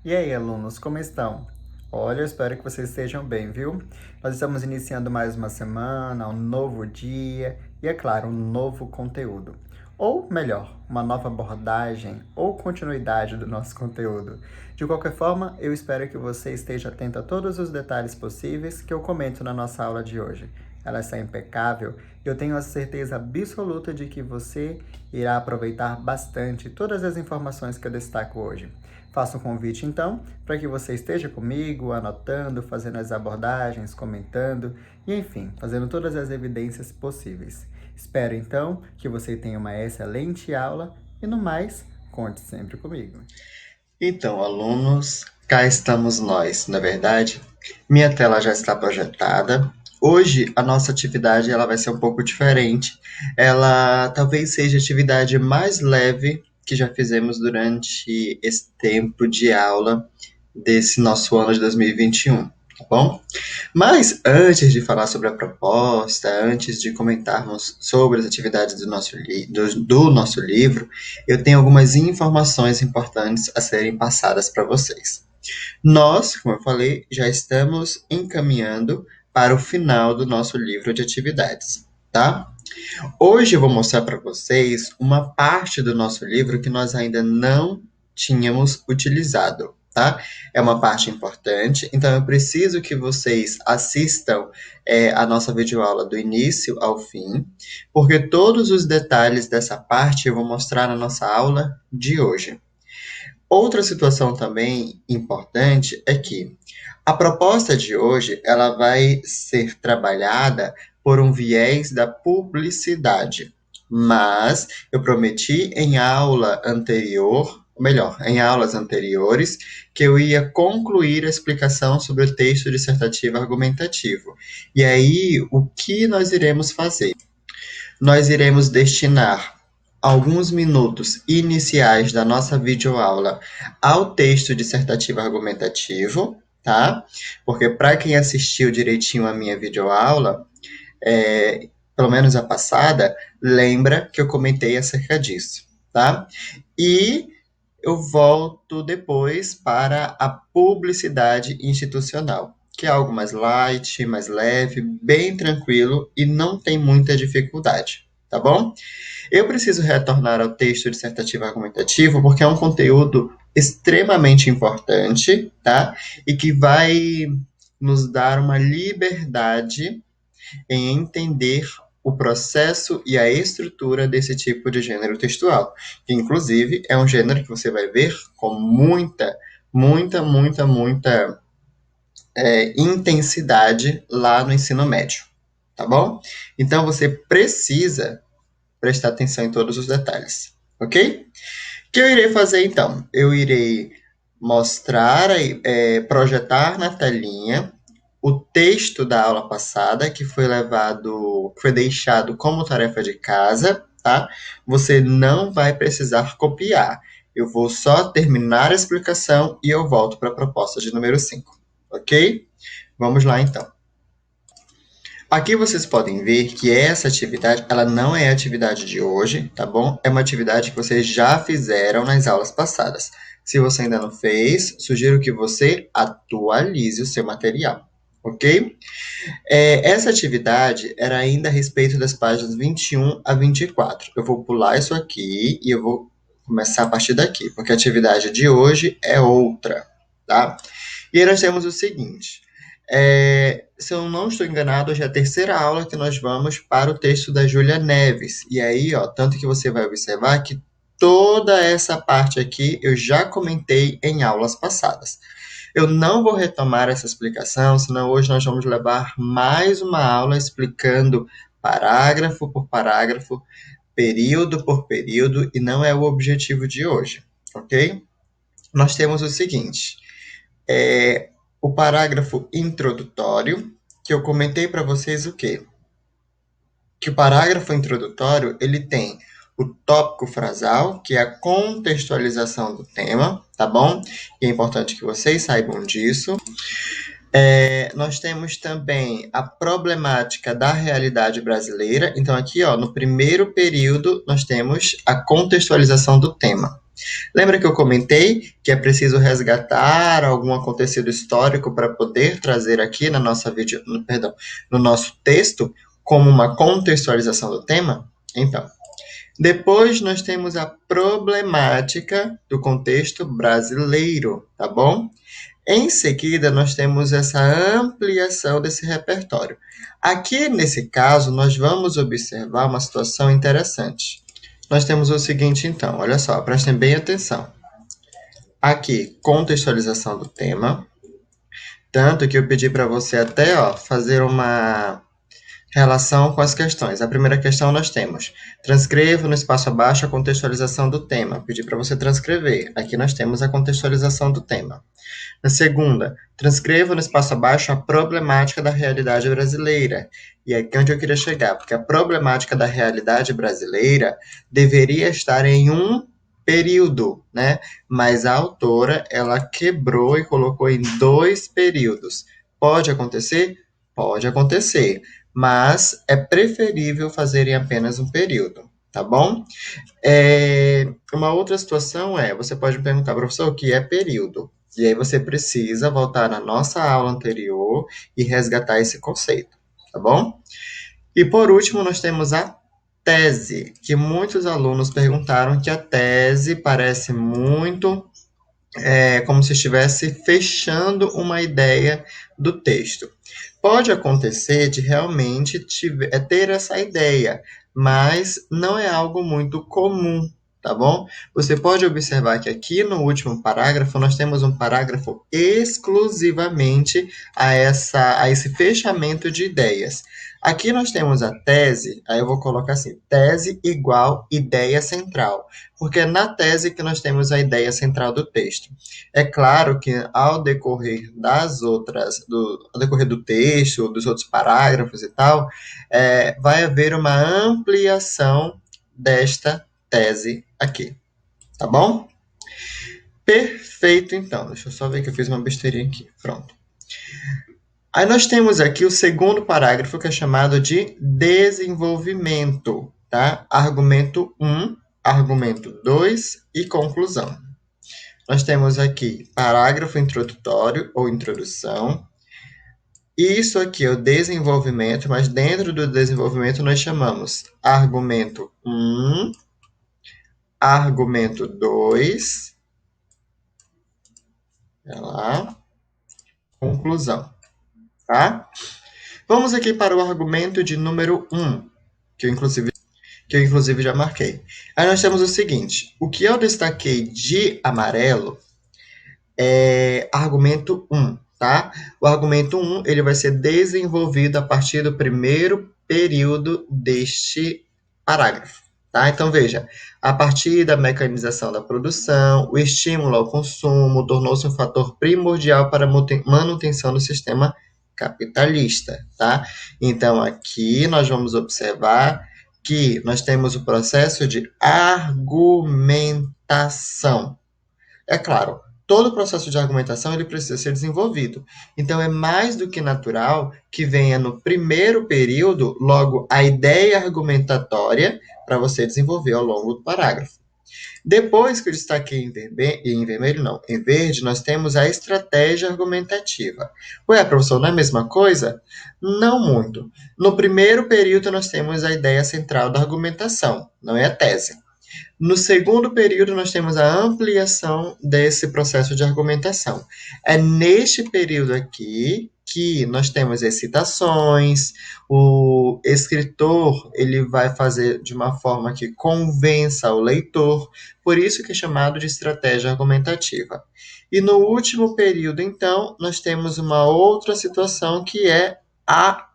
E aí, alunos, como estão? Olha, eu espero que vocês estejam bem, viu? Nós estamos iniciando mais uma semana, um novo dia e, é claro, um novo conteúdo. Ou melhor, uma nova abordagem ou continuidade do nosso conteúdo. De qualquer forma, eu espero que você esteja atento a todos os detalhes possíveis que eu comento na nossa aula de hoje. Ela está impecável e eu tenho a certeza absoluta de que você irá aproveitar bastante todas as informações que eu destaco hoje. Faço um convite, então, para que você esteja comigo, anotando, fazendo as abordagens, comentando e, enfim, fazendo todas as evidências possíveis. Espero, então, que você tenha uma excelente aula e, no mais, conte sempre comigo. Então, alunos, cá estamos nós, na verdade. Minha tela já está projetada. Hoje a nossa atividade ela vai ser um pouco diferente. Ela talvez seja a atividade mais leve que já fizemos durante esse tempo de aula desse nosso ano de 2021, tá bom? Mas antes de falar sobre a proposta, antes de comentarmos sobre as atividades do nosso livro, eu tenho algumas informações importantes a serem passadas para vocês. Nós, como eu falei, já estamos encaminhando para o final do nosso livro de atividades, tá? Hoje eu vou mostrar para vocês uma parte do nosso livro que nós ainda não tínhamos utilizado, tá? É uma parte importante, então eu preciso que vocês assistam a nossa videoaula do início ao fim, porque todos os detalhes dessa parte eu vou mostrar na nossa aula de hoje. Outra situação também importante é que a proposta de hoje ela vai ser trabalhada por um viés da publicidade, mas eu prometi em aula anterior, ou melhor, em aulas anteriores, que eu ia concluir a explicação sobre o texto dissertativo argumentativo. E aí, o que nós iremos fazer? Nós iremos destinar alguns minutos iniciais da nossa videoaula ao texto dissertativo argumentativo, tá? Porque para quem assistiu direitinho a minha videoaula, pelo menos a passada, lembra que eu comentei acerca disso, tá? E eu volto depois para a publicidade institucional, que é algo mais light, mais leve, bem tranquilo e não tem muita dificuldade, tá bom? Eu preciso retornar ao texto dissertativo argumentativo porque é um conteúdo extremamente importante, tá? E que vai nos dar uma liberdade em entender o processo e a estrutura desse tipo de gênero textual, que inclusive é um gênero que você vai ver com muita intensidade lá no ensino médio, tá bom? Então você precisa prestar atenção em todos os detalhes, ok? O que eu irei fazer então? Eu irei mostrar, projetar na telinha o texto da aula passada que foi deixado como tarefa de casa, tá? Você não vai precisar copiar. Eu vou só terminar a explicação e eu volto para a proposta de número 5, ok? Vamos lá então. Aqui vocês podem ver que essa atividade, ela não é a atividade de hoje, tá bom? É uma atividade que vocês já fizeram nas aulas passadas. Se você ainda não fez, sugiro que você atualize o seu material, ok? Essa atividade era ainda a respeito das páginas 21 a 24. Eu vou pular isso aqui e eu vou começar a partir daqui, porque a atividade de hoje é outra, tá? E aí nós temos o seguinte. Se eu não estou enganado, hoje é a terceira aula que nós vamos para o texto da Júlia Neves. E aí, ó, tanto que você vai observar que toda essa parte aqui eu já comentei em aulas passadas. Eu não vou retomar essa explicação, senão hoje nós vamos levar mais uma aula explicando parágrafo por parágrafo, período por período, e não é o objetivo de hoje, ok? Nós temos o seguinte: o parágrafo introdutório, que eu comentei para vocês o quê? Que o parágrafo introdutório ele tem o tópico frasal, que é a contextualização do tema, tá bom? E é importante que vocês saibam disso. Nós temos também a problemática da realidade brasileira. Então, aqui, ó, no primeiro período, nós temos a contextualização do tema. Lembra que eu comentei que é preciso resgatar algum acontecido histórico para poder trazer aqui na nossa vídeo, perdão, no nosso texto como uma contextualização do tema? Então, depois nós temos a problemática do contexto brasileiro, tá bom? Em seguida, nós temos essa ampliação desse repertório. Aqui, nesse caso, nós vamos observar uma situação interessante. Nós temos o seguinte, então, olha só, prestem bem atenção. Aqui, contextualização do tema. Tanto que eu pedi para você até fazer uma relação com as questões. A primeira questão nós temos: transcreva no espaço abaixo a contextualização do tema. Pedi para você transcrever. Aqui nós temos a contextualização do tema. Na segunda, transcreva no espaço abaixo a problemática da realidade brasileira. E aqui é onde eu queria chegar, porque a problemática da realidade brasileira deveria estar em um período, né? Mas a autora, ela quebrou e colocou em 2 períodos. Pode acontecer? Pode acontecer, mas é preferível fazer em apenas um período, tá bom? Uma outra situação você pode me perguntar, professor, o que é período? E aí você precisa voltar na nossa aula anterior e resgatar esse conceito, tá bom? E por último, nós temos a tese, que muitos alunos perguntaram que a tese parece muito como se estivesse fechando uma ideia do texto. Pode acontecer de realmente ter essa ideia, mas não é algo muito comum, tá bom? Você pode observar que aqui no último parágrafo nós temos um parágrafo exclusivamente a esse fechamento de ideias. Aqui nós temos a tese, aí eu vou colocar assim, tese igual ideia central, porque é na tese que nós temos a ideia central do texto. É claro que ao decorrer ao decorrer do texto, dos outros parágrafos e tal, vai haver uma ampliação desta tese aqui, tá bom? Perfeito, então. Deixa eu só ver que eu fiz uma besteirinha aqui. Pronto. Aí nós temos aqui o segundo parágrafo, que é chamado de desenvolvimento, tá? Argumento 1, argumento 2 e conclusão. Nós temos aqui parágrafo introdutório ou introdução. Isso aqui é o desenvolvimento, mas dentro do desenvolvimento nós chamamos argumento 1, argumento 2, conclusão, tá? Vamos aqui para o argumento de número 1, que eu inclusive já marquei. Aí nós temos o seguinte: o que eu destaquei de amarelo é argumento 1, tá? O argumento 1 ele vai ser desenvolvido a partir do primeiro período deste parágrafo, tá? Então veja, a partir da mecanização da produção, o estímulo ao consumo tornou-se um fator primordial para a manutenção do sistema capitalista, tá? Então aqui nós vamos observar que nós temos o processo de argumentação. É claro, todo o processo de argumentação ele precisa ser desenvolvido. Então, é mais do que natural que venha no primeiro período logo a ideia argumentatória para você desenvolver ao longo do parágrafo. Depois que eu destaquei em vermelho, não, em verde, nós temos a estratégia argumentativa. Ué, professor, não é a mesma coisa? Não muito. No primeiro período, nós temos a ideia central da argumentação, não é a tese. No segundo período, nós temos a ampliação desse processo de argumentação. É neste período aqui que nós temos as citações, o escritor ele vai fazer de uma forma que convença o leitor, por isso que é chamado de estratégia argumentativa. E no último período, então, nós temos uma outra situação que é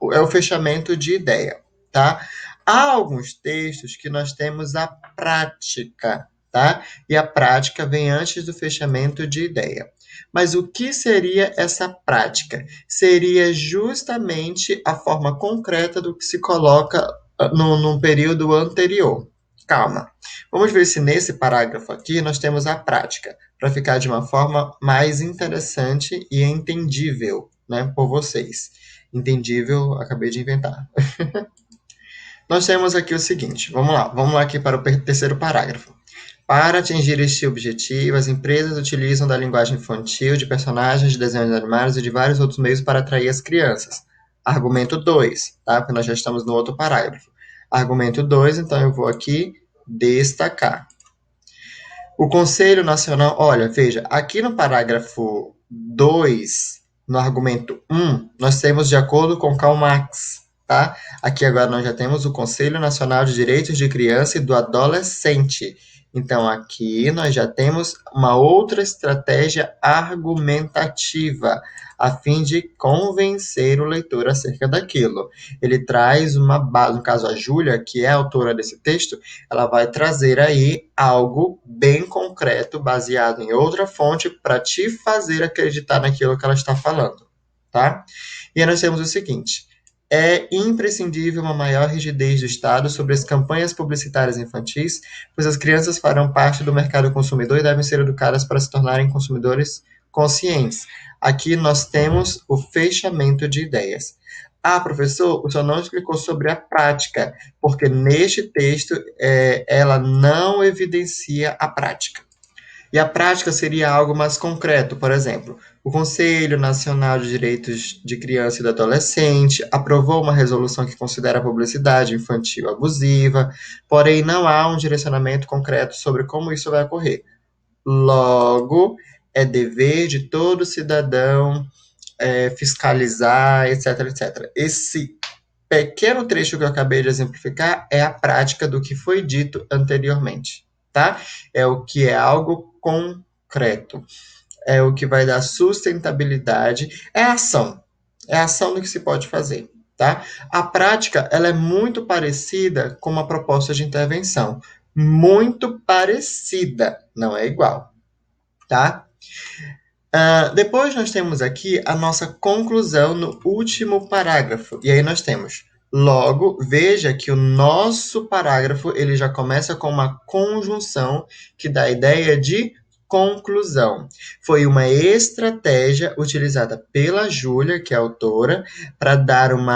o fechamento de ideia, tá? Há alguns textos que nós temos a prática, tá? E a prática vem antes do fechamento de ideia. Mas o que seria essa prática? Seria justamente a forma concreta do que se coloca num período anterior. Calma. Vamos ver se nesse parágrafo aqui nós temos a prática, para ficar de uma forma mais interessante e entendível, né, por vocês. Entendível, acabei de inventar. Nós temos aqui o seguinte, vamos lá aqui para o terceiro parágrafo. Para atingir este objetivo, as empresas utilizam da linguagem infantil, de personagens, de desenhos animados e de vários outros meios para atrair as crianças. Argumento 2, tá? Porque nós já estamos no outro parágrafo. Argumento 2, então eu vou aqui destacar. O Conselho Nacional, olha, veja, aqui no parágrafo 2, no argumento 1, nós temos de acordo com Karl Marx, tá? Aqui agora nós já temos o Conselho Nacional de Direitos de Criança e do Adolescente. Então aqui nós já temos uma outra estratégia argumentativa, a fim de convencer o leitor acerca daquilo. Ele traz uma base, no caso a Júlia, que é a autora desse texto, ela vai trazer aí algo bem concreto, baseado em outra fonte, para te fazer acreditar naquilo que ela está falando, tá? E aí nós temos o seguinte: é imprescindível uma maior rigidez do Estado sobre as campanhas publicitárias infantis, pois as crianças farão parte do mercado consumidor e devem ser educadas para se tornarem consumidores conscientes. Aqui nós temos o fechamento de ideias. Ah, professor, o senhor não explicou sobre a prática, porque neste texto ela não evidencia a prática. E a prática seria algo mais concreto, por exemplo, o Conselho Nacional de Direitos de Criança e do Adolescente aprovou uma resolução que considera a publicidade infantil abusiva, porém não há um direcionamento concreto sobre como isso vai ocorrer. Logo, é dever de todo cidadão fiscalizar, etc, etc. Esse pequeno trecho que eu acabei de exemplificar é a prática do que foi dito anteriormente, tá? É o que é algo concreto, é o que vai dar sustentabilidade, é a ação do que se pode fazer, tá? A prática, ela é muito parecida com uma proposta de intervenção, muito parecida, não é igual, tá? Depois nós temos aqui a nossa conclusão no último parágrafo. E aí nós temos, logo, veja que o nosso parágrafo ele já começa com uma conjunção que dá a ideia de conclusão. Foi uma estratégia utilizada pela Júlia, que é a autora, para dar um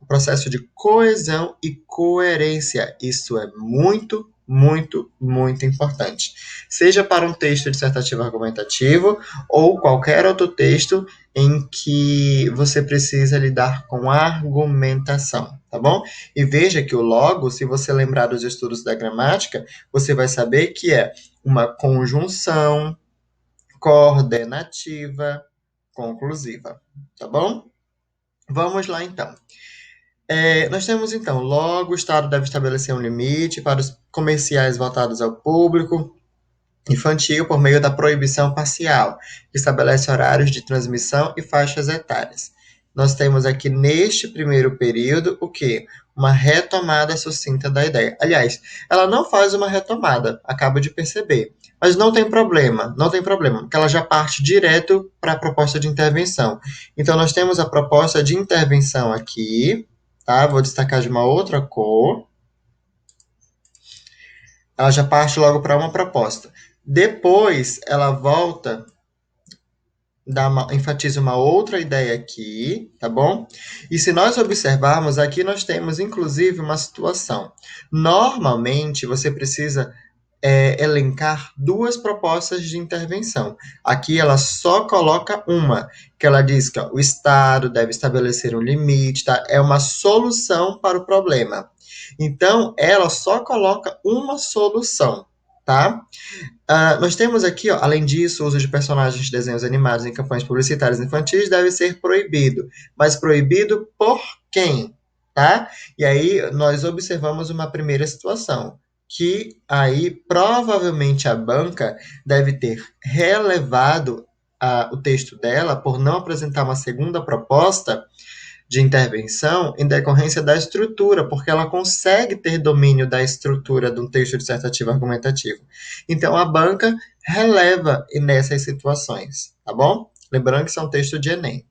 processo de coesão e coerência. Isso é muito, muito, muito importante. Seja para um texto dissertativo argumentativo, ou qualquer outro texto em que você precisa lidar com argumentação, tá bom? E veja que o logo, se você lembrar dos estudos da gramática, você vai saber que é uma conjunção coordenativa conclusiva, tá bom? Vamos lá então. Nós temos então, logo o Estado deve estabelecer um limite para os comerciais voltados ao público infantil por meio da proibição parcial, que estabelece horários de transmissão e faixas etárias. Nós temos aqui neste primeiro período o quê? Uma retomada sucinta da ideia. Aliás, ela não faz uma retomada, acabo de perceber. Mas não tem problema, não tem problema, porque ela já parte direto para a proposta de intervenção. Então, nós temos a proposta de intervenção aqui, tá? Vou destacar de uma outra cor. Ela já parte logo para uma proposta. Depois, ela volta, enfatiza uma outra ideia aqui, tá bom? E se nós observarmos, aqui nós temos, inclusive, uma situação. Normalmente, você precisa elencar duas propostas de intervenção. Aqui ela só coloca uma, que ela diz que ó, o Estado deve estabelecer um limite, tá? É uma solução para o problema. Então, ela só coloca uma solução, tá? Nós temos aqui, ó, além disso, o uso de personagens de desenhos animados em campanhas publicitárias infantis deve ser proibido. Mas proibido por quem? Tá? E aí nós observamos uma primeira situação, que aí provavelmente a banca deve ter relevado o texto dela por não apresentar uma segunda proposta de intervenção em decorrência da estrutura, porque ela consegue ter domínio da estrutura de um texto dissertativo argumentativo. Então, a banca releva nessas situações, tá bom? Lembrando que isso é um texto de Enem.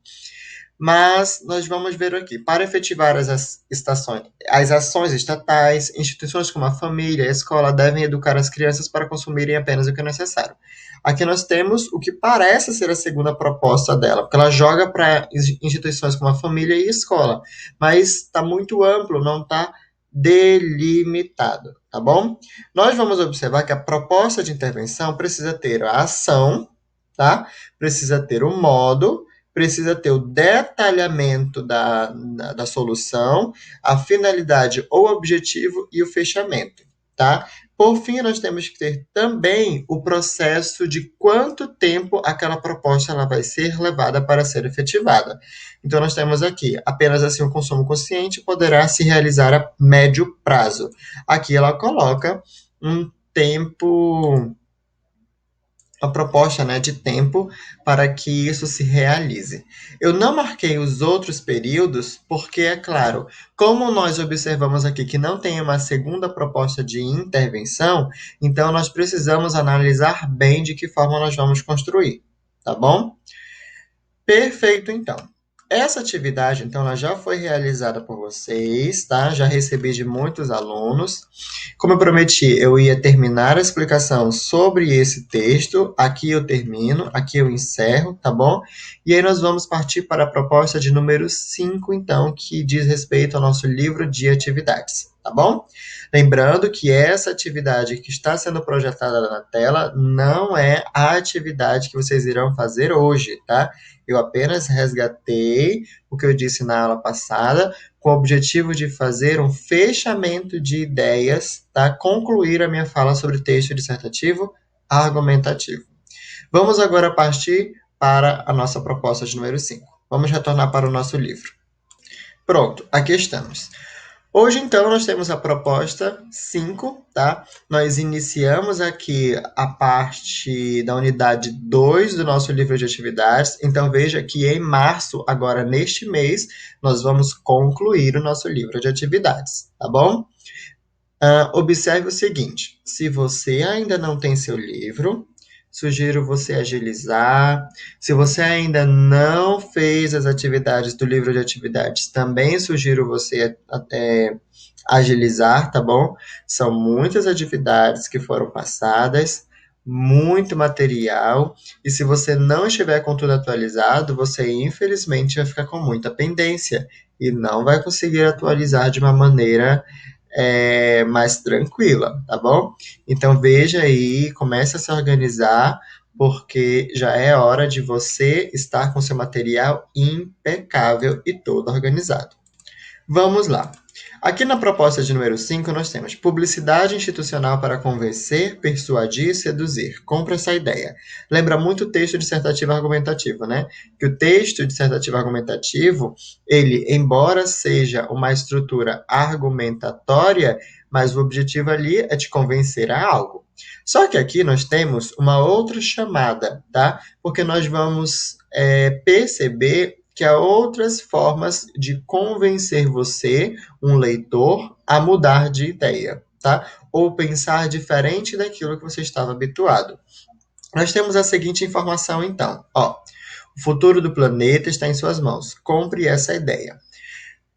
Mas nós vamos ver aqui, para efetivar as ações estatais, instituições como a família e a escola devem educar as crianças para consumirem apenas o que é necessário. Aqui nós temos o que parece ser a segunda proposta dela, porque ela joga para instituições como a família e a escola, mas está muito amplo, não está delimitado, tá bom? Nós vamos observar que a proposta de intervenção precisa ter a ação, tá? Precisa ter o modo, precisa ter o detalhamento da solução, a finalidade ou objetivo e o fechamento, tá? Por fim, nós temos que ter também o processo de quanto tempo aquela proposta ela vai ser levada para ser efetivada. Então, nós temos aqui, apenas assim o consumo consciente poderá se realizar a médio prazo. Aqui ela coloca um tempo, a proposta, né, de tempo para que isso se realize. Eu não marquei os outros períodos porque, é claro, como nós observamos aqui que não tem uma segunda proposta de intervenção, então nós precisamos analisar bem de que forma nós vamos construir, tá bom? Perfeito, então. Essa atividade, então, ela já foi realizada por vocês, tá? Já recebi de muitos alunos. Como eu prometi, eu ia terminar a explicação sobre esse texto. Aqui eu termino, aqui eu encerro, tá bom? E aí nós vamos partir para a proposta de número 5, então, que diz respeito ao nosso livro de atividades, tá bom? Lembrando que essa atividade que está sendo projetada na tela não é a atividade que vocês irão fazer hoje, tá? Eu apenas resgatei o que eu disse na aula passada, com o objetivo de fazer um fechamento de ideias, tá? Concluir a minha fala sobre texto dissertativo argumentativo. Vamos agora partir para a nossa proposta de número 5. Vamos retornar para o nosso livro. Pronto, aqui estamos. Hoje, então, nós temos a proposta 5, tá? Nós iniciamos aqui a parte da unidade 2 do nosso livro de atividades. Então, veja que em março, agora neste mês, nós vamos concluir o nosso livro de atividades, tá bom? Observe o seguinte: se você ainda não tem seu livro, sugiro você agilizar. Se você ainda não fez as atividades do livro de atividades, também sugiro você agilizar, tá bom? São muitas atividades que foram passadas, muito material, e se você não estiver com tudo atualizado, você infelizmente vai ficar com muita pendência e não vai conseguir atualizar de uma maneira mais tranquila, tá bom? Então veja aí, comece a se organizar, porque já é hora de você estar com seu material impecável e todo organizado. Vamos lá. Aqui na proposta de número 5, nós temos publicidade institucional para convencer, persuadir e seduzir. Compre essa ideia. Lembra muito o texto dissertativo argumentativo, né? Que o texto dissertativo argumentativo, ele, embora seja uma estrutura argumentatória, mas o objetivo ali é te convencer a algo. Só que aqui nós temos uma outra chamada, tá? Porque nós vamos perceber que há outras formas de convencer você, um leitor, a mudar de ideia, tá? Ou pensar diferente daquilo que você estava habituado. Nós temos a seguinte informação, então. O futuro do planeta está em suas mãos. Compre essa ideia.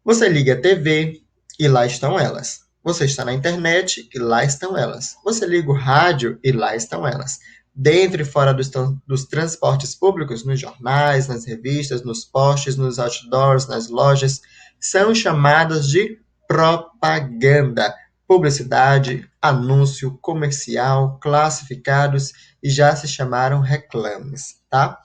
Você liga a TV e lá estão elas. Você está na internet e lá estão elas. Você liga o rádio e lá estão elas. Dentro e fora dos transportes públicos, nos jornais, nas revistas, nos postes, nos outdoors, nas lojas, são chamadas de propaganda, publicidade, anúncio, comercial, classificados e já se chamaram reclames, tá?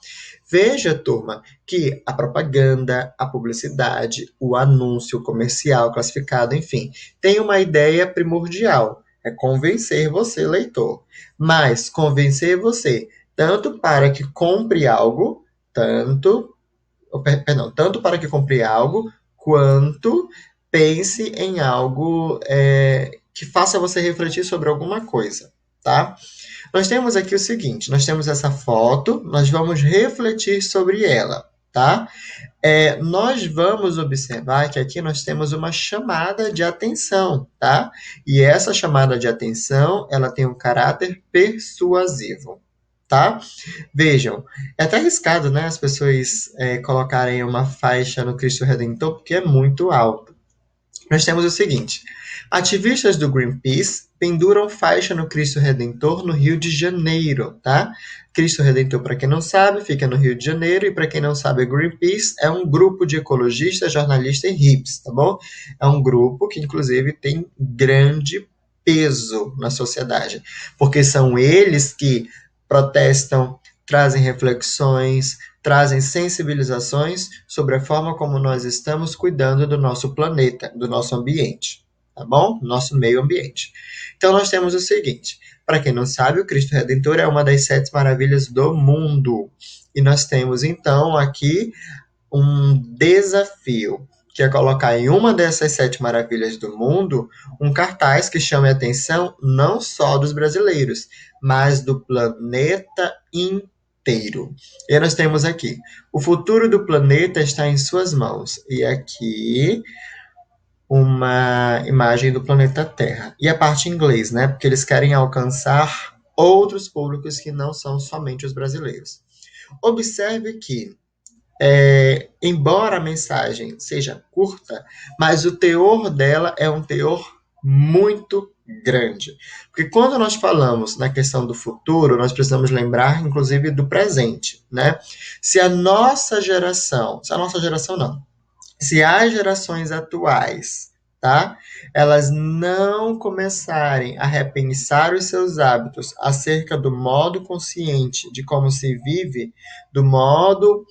Veja, turma, que a propaganda, a publicidade, o anúncio comercial classificado, enfim, tem uma ideia primordial, é convencer você, leitor. Mas convencer você tanto para que compre algo, tanto para que compre algo, quanto pense em algo que faça você refletir sobre alguma coisa, tá? Nós temos aqui o seguinte, nós temos essa foto, nós vamos refletir sobre ela, tá? Nós vamos observar que aqui nós temos uma chamada de atenção, tá? E essa chamada de atenção, ela tem um caráter persuasivo, tá? Vejam, é até arriscado, né, as pessoas colocarem uma faixa no Cristo Redentor, porque é muito alto. Nós temos o seguinte: ativistas do Greenpeace penduram faixa no Cristo Redentor no Rio de Janeiro, tá? Cristo Redentor, para quem não sabe, fica no Rio de Janeiro, e para quem não sabe, Greenpeace é um grupo de ecologistas, jornalistas e hips, tá bom? É um grupo que, inclusive, tem grande peso na sociedade, porque são eles que protestam, trazem reflexões, trazem sensibilizações sobre a forma como nós estamos cuidando do nosso planeta, do nosso ambiente, tá bom? Nosso meio ambiente. Então nós temos o seguinte: para quem não sabe, o Cristo Redentor é uma das 7 maravilhas do mundo. E nós temos então aqui um desafio, que é colocar em uma dessas 7 maravilhas do mundo um cartaz que chame a atenção não só dos brasileiros, mas do planeta inteiro. E nós temos aqui: o futuro do planeta está em suas mãos. E aqui uma imagem do planeta Terra. E a parte em inglês, né? Porque eles querem alcançar outros públicos que não são somente os brasileiros. Observe que embora a mensagem seja curta, mas o teor dela é um teor muito grande. Porque quando nós falamos na questão do futuro, nós precisamos lembrar, inclusive, do presente, né? Se a nossa geração não, se as gerações atuais, tá? Elas não começarem a repensar os seus hábitos acerca do modo consciente de como se vive, do modo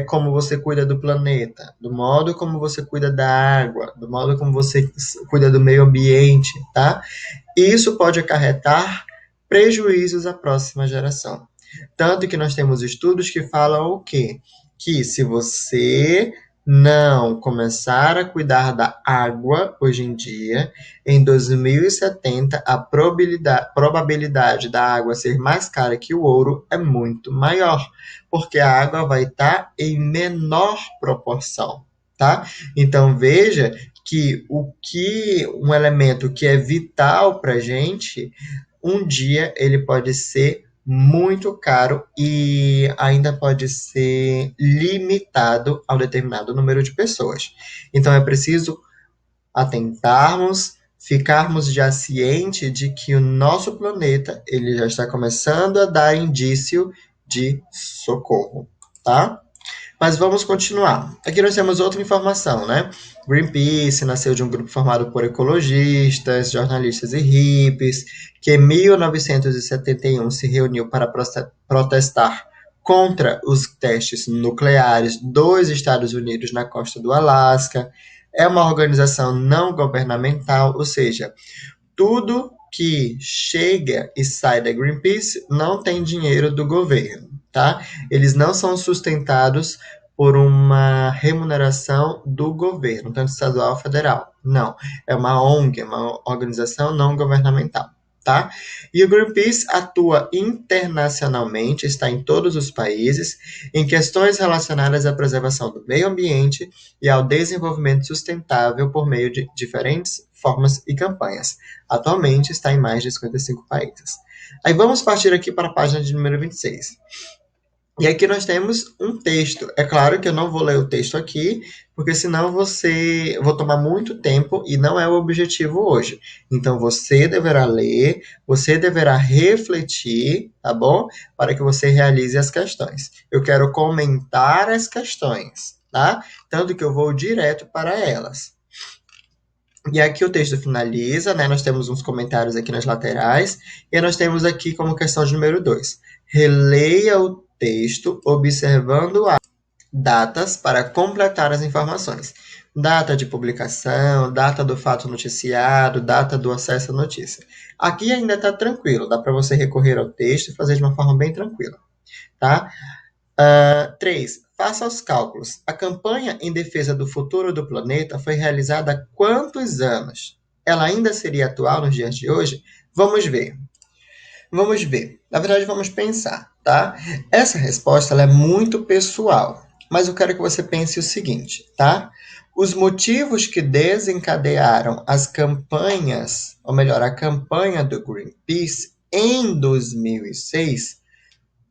como você cuida do planeta, do modo como você cuida da água, do modo como você cuida do meio ambiente, tá? Isso pode acarretar prejuízos à próxima geração. Tanto que nós temos estudos que falam o quê? Que se você não começar a cuidar da água hoje em dia, em 2070 a probabilidade da água ser mais cara que o ouro é muito maior, porque a água vai estar em menor proporção, tá? Então veja que um elemento que é vital para a gente, um dia ele pode ser muito caro e ainda pode ser limitado a um determinado número de pessoas. Então é preciso atentarmos, ficarmos já ciente de que o nosso planeta ele já está começando a dar indício de socorro, tá? Mas vamos continuar. Aqui nós temos outra informação, né? Greenpeace nasceu de um grupo formado por ecologistas, jornalistas e hippies, que em 1971 se reuniu para protestar contra os testes nucleares dos Estados Unidos na costa do Alasca. É uma organização não governamental, ou seja, tudo que chega e sai da Greenpeace não tem dinheiro do governo, tá? Eles não são sustentados por uma remuneração do governo, tanto estadual ou federal. Não, é uma ONG, é uma organização não governamental, tá? E o Greenpeace atua internacionalmente, está em todos os países, em questões relacionadas à preservação do meio ambiente e ao desenvolvimento sustentável por meio de diferentes formas e campanhas. Atualmente está em mais de 55 países. Aí vamos partir aqui para a página de número 26. E aqui nós temos um texto. É claro que eu não vou ler o texto aqui, porque senão vou tomar muito tempo e não é o objetivo hoje. Então você deverá ler, você deverá refletir, tá bom? Para que você realize as questões. Eu quero comentar as questões, tá? Tanto que eu vou direto para elas. E aqui o texto finaliza, né? Nós temos uns comentários aqui nas laterais. E nós temos aqui como questão de número 2. Releia o texto observando as datas para completar as informações. Data de publicação, data do fato noticiado, data do acesso à notícia. Aqui ainda está tranquilo, dá para você recorrer ao texto e fazer de uma forma bem tranquila, tá? 3. Faça os cálculos. A campanha em defesa do futuro do planeta foi realizada há quantos anos? Ela ainda seria atual nos dias de hoje? Vamos ver. Vamos ver. Na verdade, vamos pensar, tá? Essa resposta ela é muito pessoal, mas eu quero que você pense o seguinte, tá? Os motivos que desencadearam as campanhas, ou melhor, a campanha do Greenpeace em 2006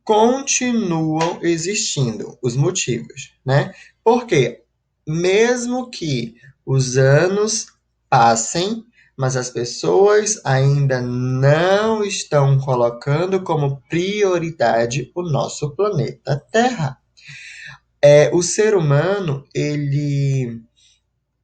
continuam existindo os motivos, né? Porque mesmo que Os anos passem, mas as pessoas ainda não estão colocando como prioridade o nosso planeta Terra. O ser humano, ele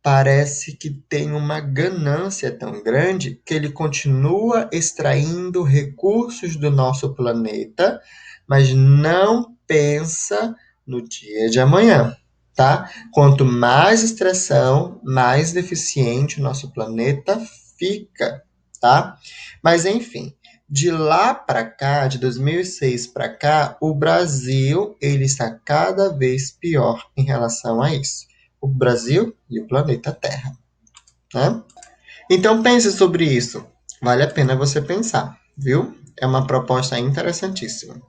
parece que tem uma ganância tão grande que ele continua extraindo recursos do nosso planeta, mas não pensa no dia de amanhã, tá? Quanto mais extração, mais deficiente o nosso planeta fica, tá? Mas enfim, de lá para cá, de 2006 para cá, o Brasil ele está cada vez pior em relação a isso. O Brasil e o planeta Terra, né? Então pense sobre isso. Vale a pena você pensar, viu? É uma proposta interessantíssima.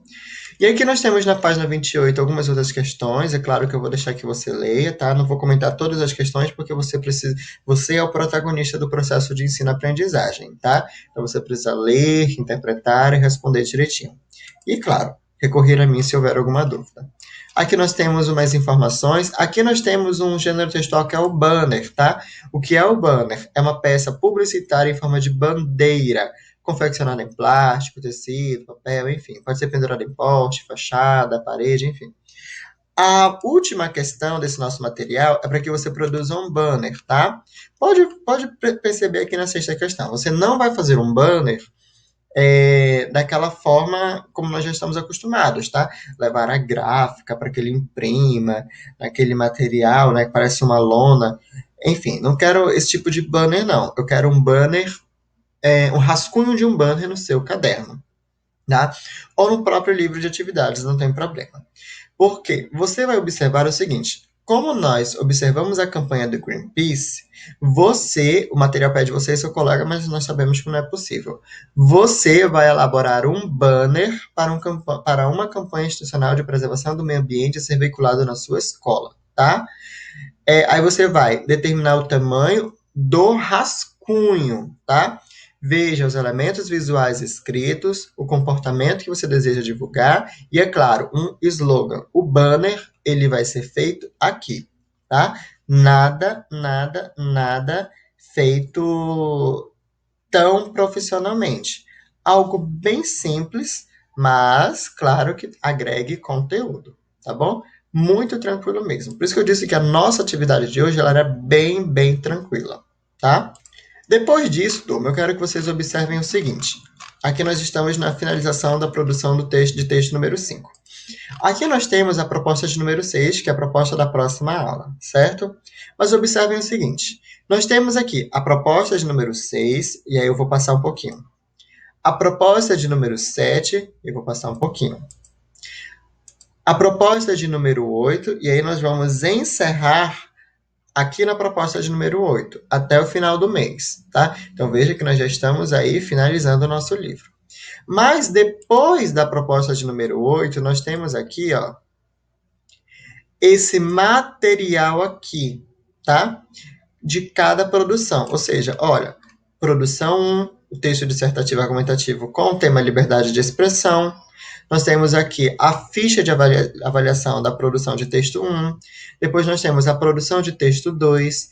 E aqui nós temos na página 28 algumas outras questões. É claro que eu vou deixar que você leia, tá? Não vou comentar todas as questões porque você é o protagonista do processo de ensino-aprendizagem, tá? Então você precisa ler, interpretar e responder direitinho. E claro, recorrer a mim se houver alguma dúvida. Aqui nós temos mais informações. Aqui nós temos um gênero textual que é o banner, tá? O que é o banner? É uma peça publicitária em forma de bandeira, confeccionada em plástico, tecido, papel, enfim. Pode ser pendurada em poste, fachada, parede, enfim. A última questão desse nosso material é para que você produza um banner, tá? Pode perceber aqui na sexta questão. Você não vai fazer um banner daquela forma como nós já estamos acostumados, tá? Levar a gráfica para que ele imprima, naquele material, né, que parece uma lona. Enfim, não quero esse tipo de banner, não. Eu quero um banner, um rascunho de um banner no seu caderno, tá? Ou no próprio livro de atividades, não tem problema. Porque você vai observar o seguinte: como nós observamos a campanha do Greenpeace, o material pede você e seu colega, mas nós sabemos que não é possível. Você vai elaborar um banner para uma campanha institucional de preservação do meio ambiente a ser veiculado na sua escola, tá? Aí você vai determinar o tamanho do rascunho, tá? Veja os elementos visuais escritos, o comportamento que você deseja divulgar e, é claro, um slogan. O banner, ele vai ser feito aqui, tá? Nada, nada, nada feito tão profissionalmente. Algo bem simples, mas, claro que agregue conteúdo, tá bom? Muito tranquilo mesmo. Por isso que eu disse que a nossa atividade de hoje ela era bem, bem tranquila, tá? Depois disso, turma, eu quero que vocês observem o seguinte. Aqui nós estamos na finalização da produção do texto de texto número 5. Aqui nós temos a proposta de número 6, que é a proposta da próxima aula, certo? Mas observem o seguinte. Nós temos aqui a proposta de número 6, e aí eu vou passar um pouquinho. A proposta de número 7, eu vou passar um pouquinho. A proposta de número 8, e aí nós vamos encerrar aqui na proposta de número 8, até o final do mês, tá? Então veja que nós já estamos aí finalizando o nosso livro. Mas depois da proposta de número 8, nós temos aqui, ó, esse material aqui, tá? De cada produção. Ou seja, olha, produção 1, o texto dissertativo argumentativo com o tema liberdade de expressão. Nós temos aqui a ficha de avaliação da produção de texto 1. Depois nós temos a produção de texto 2,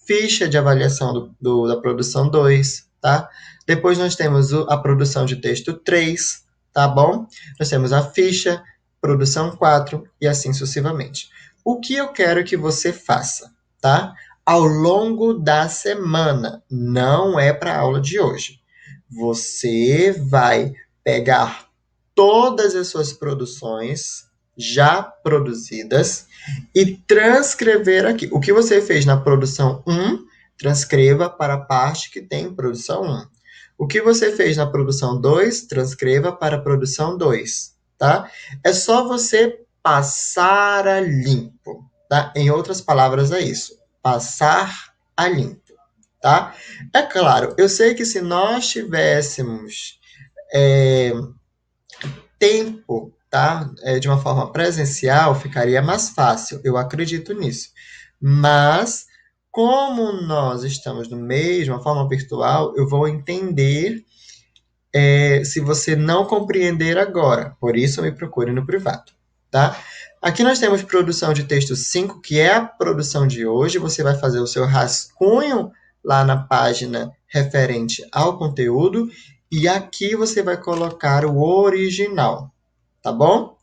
ficha de avaliação da produção 2, tá? Depois nós temos a produção de texto 3, tá bom? Nós temos a ficha, produção 4 e assim sucessivamente. O que eu quero que você faça, tá? Ao longo da semana, não é para a aula de hoje. Você vai pegar todas as suas produções já produzidas e transcrever aqui. O que você fez na produção 1, transcreva para a parte que tem produção 1. O que você fez na produção 2, transcreva para a produção 2, tá? É só você passar a limpo, tá? Em outras palavras, é isso. Passar a limpo, tá? É claro, eu sei que se nós tivéssemos tempo, tá? De uma forma presencial, ficaria mais fácil, eu acredito nisso. Mas, como nós estamos no meio de uma forma virtual, eu vou entender se você não compreender agora. Por isso, me procure no privado, tá? Aqui nós temos produção de texto 5, que é a produção de hoje. Você vai fazer o seu rascunho lá na página referente ao conteúdo. E aqui você vai colocar o original, tá bom?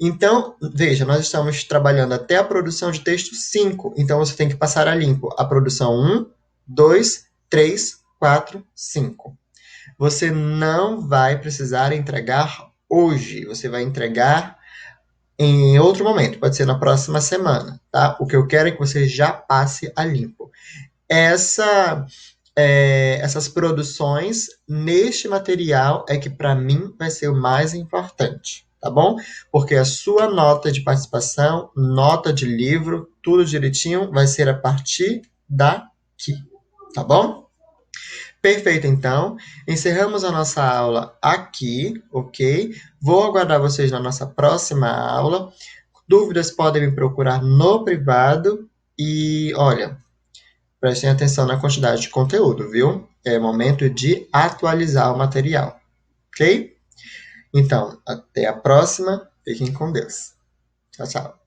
Então, veja, nós estamos trabalhando até a produção de texto 5. Então, você tem que passar a limpo a produção 1, 2, 3, 4, 5. Você não vai precisar entregar hoje. Você vai entregar em outro momento. Pode ser na próxima semana, tá? O que eu quero é que você já passe a limpo. Essas produções neste material é que para mim vai ser o mais importante, tá bom? Porque a sua nota de participação, nota de livro, tudo direitinho vai ser a partir daqui, tá bom? Perfeito, então. Encerramos a nossa aula aqui, ok? Vou aguardar vocês na nossa próxima aula. Dúvidas podem me procurar no privado e, olha, prestem atenção na quantidade de conteúdo, viu? É momento de atualizar o material, ok? Então, até a próxima. Fiquem com Deus. Tchau, tchau.